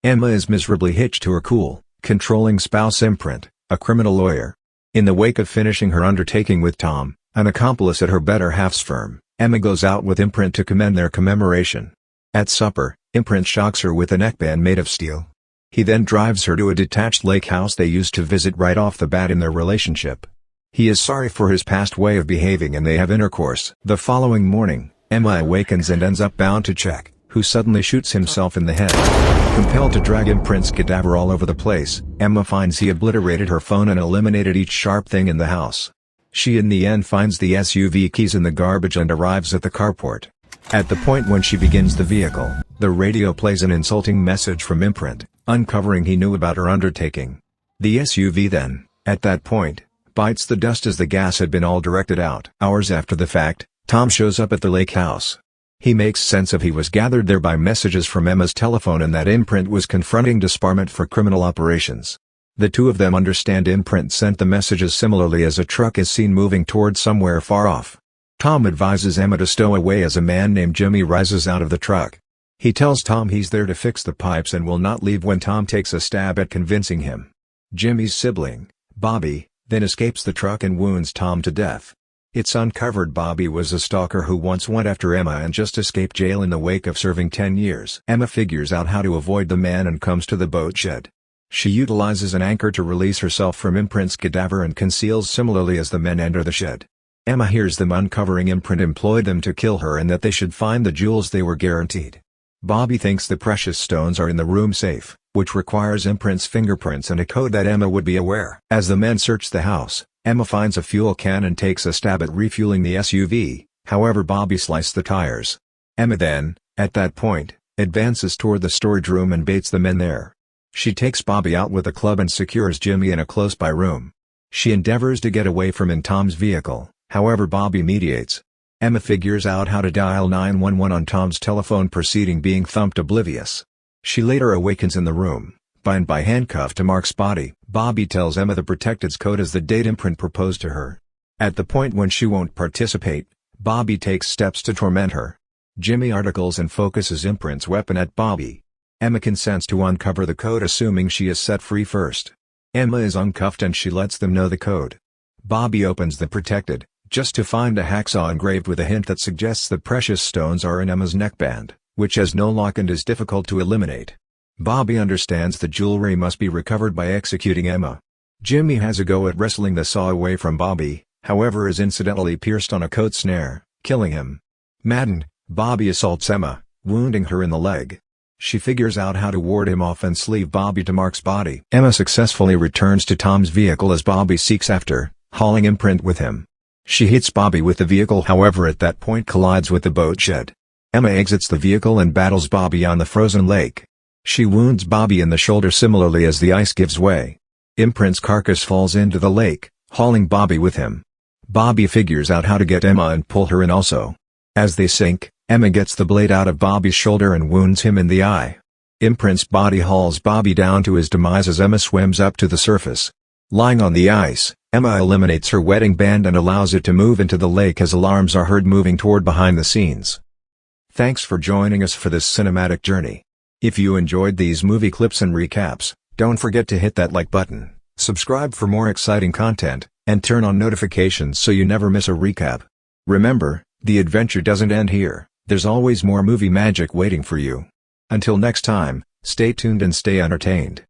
Emma is miserably hitched to her cool, controlling spouse Imprint, a criminal lawyer. In the wake of finishing her undertaking with Tom, an accomplice at her better half's firm, Emma goes out with Imprint to commend their commemoration. At supper, Imprint shocks her with a neckband made of steel. He then drives her to a detached lake house they used to visit right off the bat in their relationship. He is sorry for his past way of behaving and they have intercourse. The following morning, Emma awakens and ends up bound to Czech, who suddenly shoots himself in the head. Compelled to drag Imprint's cadaver all over the place, Emma finds he obliterated her phone and eliminated each sharp thing in the house. She in the end finds the SUV keys in the garbage and arrives at the carport. At the point when she begins the vehicle, the radio plays an insulting message from Imprint, uncovering he knew about her undertaking. The SUV then, at that point, bites the dust as the gas had been all directed out. Hours after the fact, Tom shows up at the lake house. He makes sense of he was gathered there by messages from Emma's telephone and that Imprint was confronting Department for Criminal Operations. The two of them understand Imprint sent the messages similarly as a truck is seen moving towards somewhere far off. Tom advises Emma to stow away as a man named Jimmy rises out of the truck. He tells Tom he's there to fix the pipes and will not leave when Tom takes a stab at convincing him. Jimmy's sibling, Bobby, then escapes the truck and wounds Tom to death. It's uncovered Bobby was a stalker who once went after Emma and just escaped jail in the wake of serving 10 years. Emma figures out how to avoid the man and comes to the boat shed. She utilizes an anchor to release herself from Imprint's cadaver and conceals similarly as the men enter the shed. Emma hears them uncovering Imprint employed them to kill her and that they should find the jewels they were guaranteed. Bobby thinks the precious stones are in the room safe, which requires Imprint's fingerprints and a code that Emma would be aware. As the men search the house, Emma finds a fuel can and takes a stab at refueling the SUV, however Bobby sliced the tires. Emma then, at that point, advances toward the storage room and baits the men there. She takes Bobby out with a club and secures Jimmy in a close-by room. She endeavors to get away from in Tom's vehicle, however Bobby mediates. Emma figures out how to dial 911 on Tom's telephone proceeding being thumped oblivious. She later awakens in the room, bound by handcuff to Mark's body. Bobby tells Emma the protected's code as the date Imprint proposed to her. At the point when she won't participate, Bobby takes steps to torment her. Jimmy articles and focuses Imprint's weapon at Bobby. Emma consents to uncover the code assuming she is set free first. Emma is uncuffed and she lets them know the code. Bobby opens the protected, just to find a hacksaw engraved with a hint that suggests the precious stones are in Emma's neckband, which has no lock and is difficult to eliminate. Bobby understands the jewelry must be recovered by executing Emma. Jimmy has a go at wrestling the saw away from Bobby, however is incidentally pierced on a coat snare, killing him. Maddened, Bobby assaults Emma, wounding her in the leg. She figures out how to ward him off and sleeve Bobby to Mark's body. Emma successfully returns to Tom's vehicle as Bobby seeks after, hauling Imprint with him. She hits Bobby with the vehicle however at that point collides with the boat shed. Emma exits the vehicle and battles Bobby on the frozen lake. She wounds Bobby in the shoulder similarly as the ice gives way. Imprint's carcass falls into the lake, hauling Bobby with him. Bobby figures out how to get Emma and pull her in also. As they sink, Emma gets the blade out of Bobby's shoulder and wounds him in the eye. Imprint's body hauls Bobby down to his demise as Emma swims up to the surface. Lying on the ice, Emma eliminates her wedding band and allows it to move into the lake as alarms are heard moving toward behind the scenes. Thanks for joining us for this cinematic journey. If you enjoyed these movie clips and recaps, don't forget to hit that like button, subscribe for more exciting content, and turn on notifications so you never miss a recap. Remember, the adventure doesn't end here, there's always more movie magic waiting for you. Until next time, stay tuned and stay entertained.